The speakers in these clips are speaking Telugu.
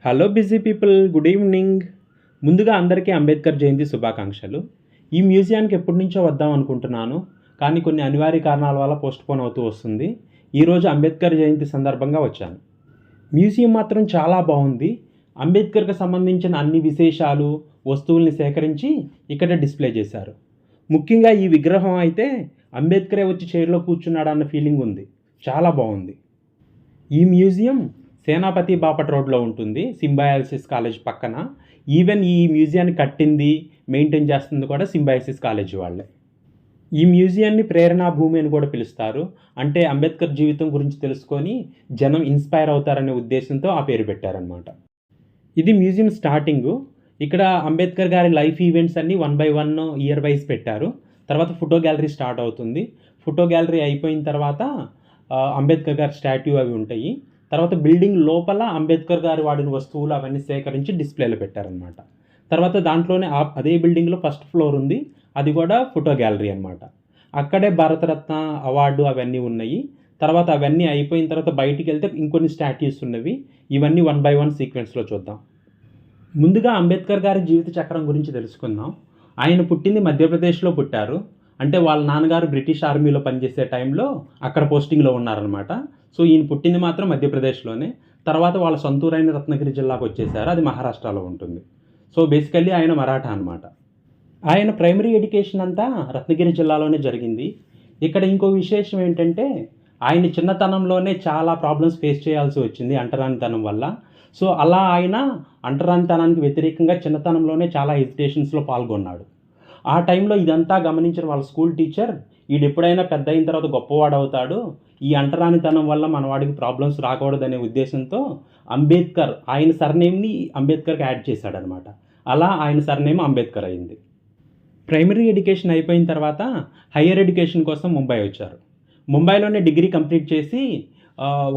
Hello busy people, good evening. ముందుగా అందరికీ అంబేద్కర్ జయంతి శుభాకాంక్షలు. ఈ మ్యూజియానికి ఎప్పటి నుంచో వద్దాం అనుకుంటున్నాను, కానీ కొన్ని అనివార్య కారణాల వల్ల పోస్ట్పోన్ అవుతూ వస్తుంది. ఈరోజు అంబేద్కర్ జయంతి సందర్భంగా వచ్చాను. మ్యూజియం మాత్రం చాలా బాగుంది. అంబేద్కర్కి సంబంధించిన అన్ని విశేషాలు, వస్తువుల్ని సేకరించి ఇక్కడ డిస్ప్లే చేశారు. ముఖ్యంగా ఈ విగ్రహం అయితే అంబేద్కరే వచ్చి చైర్లో కూర్చున్నాడన్న ఫీలింగ్ ఉంది. చాలా బాగుంది. ఈ మ్యూజియం సేనాపతి బాపట్ రోడ్లో ఉంటుంది, సింబయాసిస్ కాలేజ్ పక్కన. ఈవెన్ ఈ మ్యూజియాన్ని కట్టింది, మెయింటైన్ చేస్తుంది కూడా సింబయాసిస్ కాలేజ్ వాళ్ళే. ఈ మ్యూజియాన్ని ప్రేరణా భూమి అని కూడా పిలుస్తారు. అంటే అంబేద్కర్ జీవితం గురించి తెలుసుకొని జనం ఇన్స్పైర్ అవుతారనే ఉద్దేశంతో ఆ పేరు పెట్టారనమాట. ఇది మ్యూజియం స్టార్టింగు. ఇక్కడ అంబేద్కర్ గారి లైఫ్ ఈవెంట్స్ అన్నీ 1 by 1 ఇయర్ వైజ్ పెట్టారు. తర్వాత ఫోటో గ్యాలరీ స్టార్ట్ అవుతుంది. ఫోటో గ్యాలరీ అయిపోయిన తర్వాత అంబేద్కర్ గారి స్టాట్యూ అవి ఉంటాయి. తర్వాత బిల్డింగ్ లోపల అంబేద్కర్ గారు వాడిన వస్తువులు అవన్నీ సేకరించి డిస్ప్లేలో పెట్టారనమాట. తర్వాత దాంట్లోనే అదే బిల్డింగ్లో ఫస్ట్ ఫ్లోర్ ఉంది, అది కూడా ఫోటో గ్యాలరీ అనమాట. అక్కడే భారతరత్న అవార్డు అవన్నీ ఉన్నాయి. తర్వాత అవన్నీ అయిపోయిన తర్వాత బయటికి వెళ్తే ఇంకొన్ని స్టాట్యూస్ ఉన్నవి. ఇవన్నీ 1 by 1 సీక్వెన్స్లో చూద్దాం. ముందుగా అంబేద్కర్ గారి జీవిత చక్రం గురించి తెలుసుకుందాం. ఆయన పుట్టింది మధ్యప్రదేశ్లో పుట్టారు. అంటే వాళ్ళ నాన్నగారు బ్రిటిష్ ఆర్మీలో పనిచేసే టైంలో అక్కడ పోస్టింగ్లో ఉన్నారనమాట. సో ఈయన పుట్టింది మాత్రం మధ్యప్రదేశ్లోనే. తర్వాత వాళ్ళ సొంతూరైన రత్నగిరి జిల్లాకు వచ్చేసారు, అది మహారాష్ట్రలో ఉంటుంది. సో బేసికల్లీ ఆయన మరాఠా అనమాట. ఆయన ప్రైమరీ ఎడ్యుకేషన్ అంతా రత్నగిరి జిల్లాలోనే జరిగింది. ఇక్కడ ఇంకో విశేషం ఏంటంటే ఆయన చిన్నతనంలోనే చాలా ప్రాబ్లమ్స్ ఫేస్ చేయాల్సి వచ్చింది అంటరానితనం వల్ల. సో అలా ఆయన అంటరానితనానికి వ్యతిరేకంగా చిన్నతనంలోనే చాలా హెజిటేషన్స్లో పాల్గొన్నాడు. ఆ టైంలో ఇదంతా గమనించిన వాళ్ళ స్కూల్ టీచర్, వీడు ఎప్పుడైనా పెద్ద అయిన తర్వాత గొప్పవాడు అవుతాడు, ఈ అంటరానితనం వల్ల మన వాడికి ప్రాబ్లమ్స్ రాకూడదనే ఉద్దేశంతో అంబేద్కర్ ఆయన సర్నేమ్ని అంబేద్కర్కి యాడ్ చేశాడనమాట. అలా ఆయన సర్నేమ్ అంబేద్కర్ అయింది. ప్రైమరీ ఎడ్యుకేషన్ అయిపోయిన తర్వాత హయ్యర్ ఎడ్యుకేషన్ కోసం ముంబై వచ్చారు. ముంబైలోనే డిగ్రీ కంప్లీట్ చేసి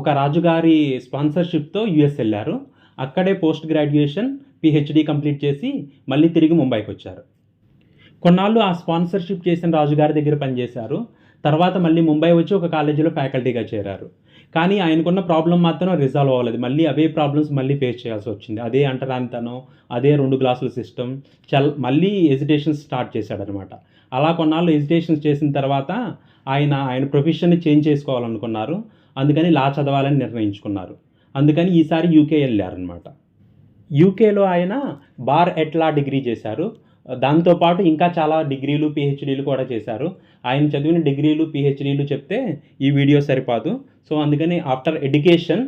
ఒక రాజుగారి స్పాన్సర్షిప్తో యుఎస్ వెళ్ళారు. అక్కడే పోస్ట్ గ్రాడ్యుయేషన్ పిహెచ్డి కంప్లీట్ చేసి మళ్ళీ తిరిగి ముంబైకి వచ్చారు. కొన్నాళ్ళు ఆ స్పాన్సర్షిప్ చేసిన రాజుగారి దగ్గర పనిచేశారు. తర్వాత మళ్ళీ ముంబై వచ్చి ఒక కాలేజీలో ఫ్యాకల్టీగా చేరారు. కానీ ఆయనకున్న ప్రాబ్లం మాత్రం రిజాల్వ్ అవ్వలేదు. మళ్ళీ అవే ప్రాబ్లమ్స్ మళ్ళీ ఫేస్ చేయాల్సి వచ్చింది. అదే అంటరానితనం, అదే 2 గ్లాసుల సిస్టమ్, మళ్ళీ ఎజిటేషన్స్ స్టార్ట్ చేశాడనమాట. అలా కొన్నాళ్ళు ఎజిటేషన్స్ చేసిన తర్వాత ఆయన ప్రొఫెషన్ని చేంజ్ చేసుకోవాలనుకున్నారు. అందుకని లా చదవాలని నిర్ణయించుకున్నారు. అందుకని ఈసారి యూకే వెళ్ళారనమాట. యూకేలో ఆయన బార్ ఎట్ లా డిగ్రీ చేశారు. దాంతోపాటు ఇంకా చాలా డిగ్రీలు పిహెచ్డీలు కూడా చేశారు. ఆయన చదివిన డిగ్రీలు పిహెచ్డీలు చెప్తే ఈ వీడియో సరిపోదు. సో అందుకని ఆఫ్టర్ ఎడ్యుకేషన్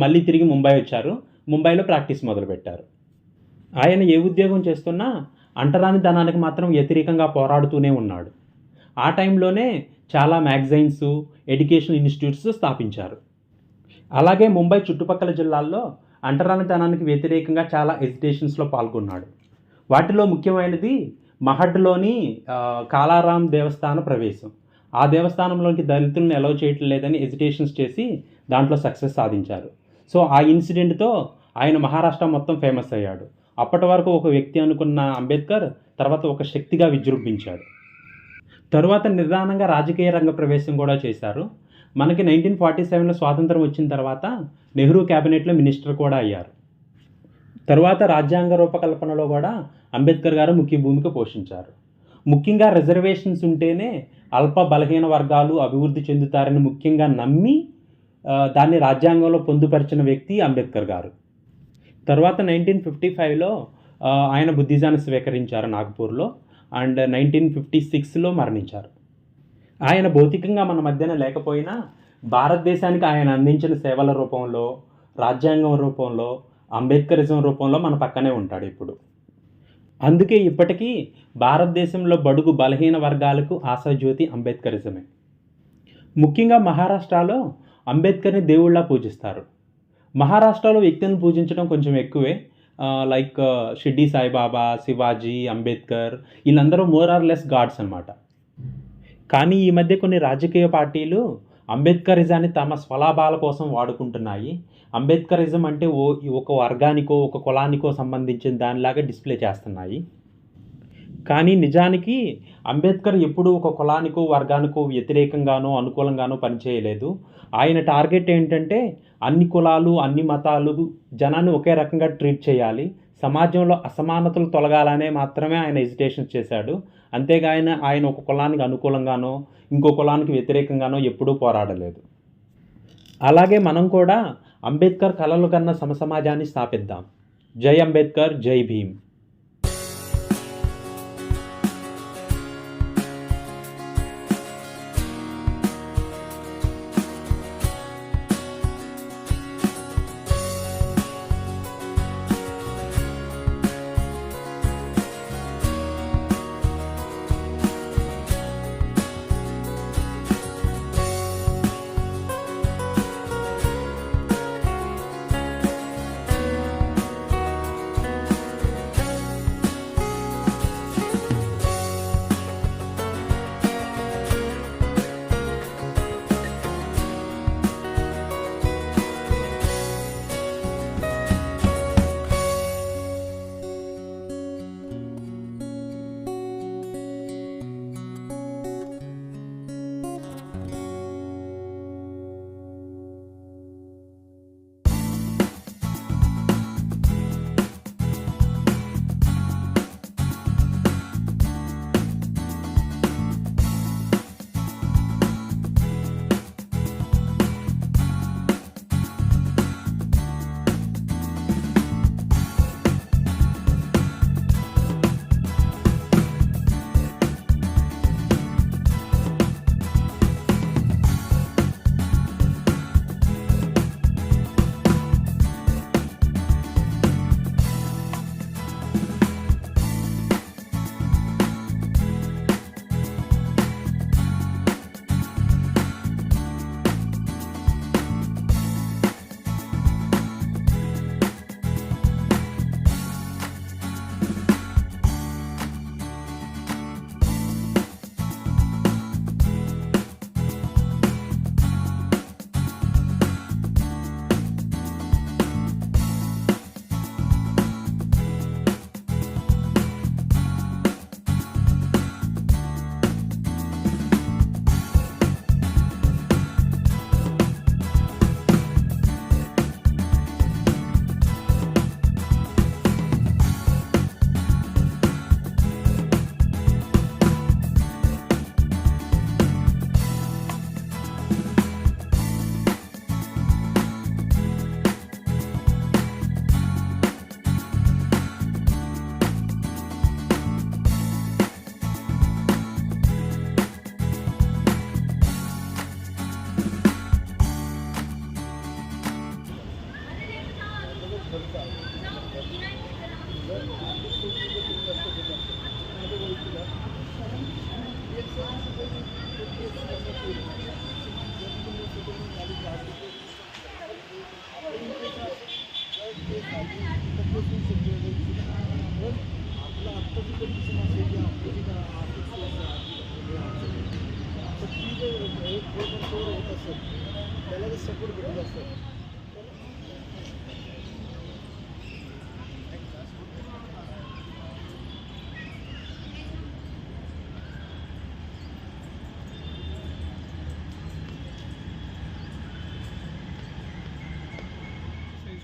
మళ్ళీ తిరిగి ముంబై వచ్చారు. ముంబైలో ప్రాక్టీస్ మొదలుపెట్టారు. ఆయన ఏ ఉద్యోగం చేస్తున్నా అంటరానితనానికి మాత్రం వ్యతిరేకంగా పోరాడుతూనే ఉన్నాడు. ఆ టైంలోనే చాలా మ్యాగజైన్స్, ఎడ్యుకేషనల్ ఇన్స్టిట్యూట్స్ స్థాపించారు. అలాగే ముంబై చుట్టుపక్కల జిల్లాల్లో అంటరానితనానికి వ్యతిరేకంగా చాలా ఎజిటేషన్స్లో పాల్గొన్నాడు. వాటిలో ముఖ్యమైనది మహడ్లోని కాలారాం దేవస్థాన ప్రవేశం. ఆ దేవస్థానంలోకి దళితులను అలౌ చేయటం లేదని ఎజిటేషన్స్ చేసి దాంట్లో సక్సెస్ సాధించారు. సో ఆ ఇన్సిడెంట్తో ఆయన మహారాష్ట్ర మొత్తం ఫేమస్ అయ్యాడు. అప్పటి వరకు ఒక వ్యక్తి అనుకున్న అంబేద్కర్ తర్వాత ఒక శక్తిగా విజృంభించాడు. తరువాత నిదానంగా రాజకీయ రంగ ప్రవేశం కూడా చేశారు. మనకి 1947లో స్వాతంత్రం వచ్చిన తర్వాత నెహ్రూ క్యాబినెట్లో మినిస్టర్ కూడా అయ్యారు. తరువాత రాజ్యాంగ రూపకల్పనలో కూడా అంబేద్కర్ గారు ముఖ్య భూమిక పోషించారు. ముఖ్యంగా రిజర్వేషన్స్ ఉంటేనే అల్ప బలహీన వర్గాలు అభివృద్ధి చెందుతారని ముఖ్యంగా నమ్మి దాన్ని రాజ్యాంగంలో పొందుపరిచిన వ్యక్తి అంబేద్కర్ గారు. తర్వాత 1955లో ఆయన బుద్ధిజాన్ని స్వీకరించారు నాగ్పూర్లో. అండ్ 1956లో మరణించారు. ఆయన భౌతికంగా మన మధ్యన లేకపోయినా భారతదేశానికి ఆయన అందించిన సేవల రూపంలో, రాజ్యాంగం రూపంలో, అంబేద్కరిజం రూపంలో మన పక్కనే ఉంటాడు ఇప్పుడు. అందుకే ఇప్పటికీ భారతదేశంలో బడుగు బలహీన వర్గాలకు ఆశాజ్యోతి అంబేద్కరిజమే. ముఖ్యంగా మహారాష్ట్రలో అంబేద్కర్ని దేవుళ్ళ పూజిస్తారు. మహారాష్ట్రలో వ్యక్తిని పూజించడం కొంచెం ఎక్కువే. లైక్ షిర్డీ సాయిబాబా, శివాజీ, అంబేద్కర్, వీళ్ళందరూ మోర్ ఆర్ లెస్ గాడ్స్ అనమాట. కానీ ఈ మధ్య కొన్ని రాజకీయ పార్టీలు అంబేద్కరిజాన్ని తమ స్వలాభాల కోసం వాడుకుంటున్నాయి. అంబేద్కరిజం అంటే ఒక వర్గానికో ఒక కులానికో సంబంధించిన దానిలాగా డిస్ప్లే చేస్తున్నాయి. కానీ నిజానికి అంబేద్కర్ ఎప్పుడూ ఒక కులానికో వర్గానికో వ్యతిరేకంగానో అనుకూలంగానో పనిచేయలేదు. ఆయన టార్గెట్ ఏంటంటే అన్ని కులాలు అన్ని మతాలు జనాన్ని ఒకే రకంగా ట్రీట్ చేయాలి, సమాజంలో అసమానతలు తొలగాలనే మాత్రమే ఆయన ఎజిటేషన్ చేశాడు. అంతేగాని ఆయన ఒక కులానికి అనుకూలంగానో ఇంకో కులానికి వ్యతిరేకంగానో ఎప్పుడూ పోరాడలేదు. అలాగే మనం కూడా అంబేద్కర్ కలలు కన్న సమసమాజాన్ని స్థాపిద్దాం. జై అంబేద్కర్, జై భీమ్.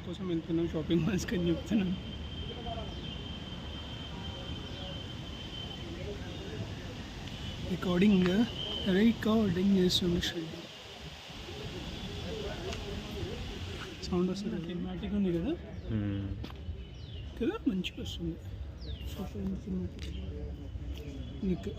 కోసం వెళ్తున్నాం, షాపింగ్ మాల్స్కి అని చెప్తున్నాం. రికార్డింగ్ చేస్తుంది సౌండ్ వస్తుంది, సినిమాటిక్ ఉంది కదా కదా మంచిగా వస్తుంది. నీకు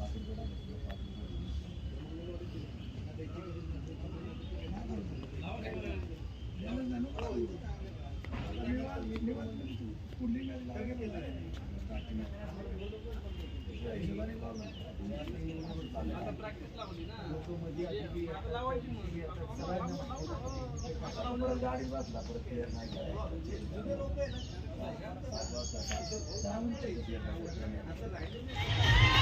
गाड़ी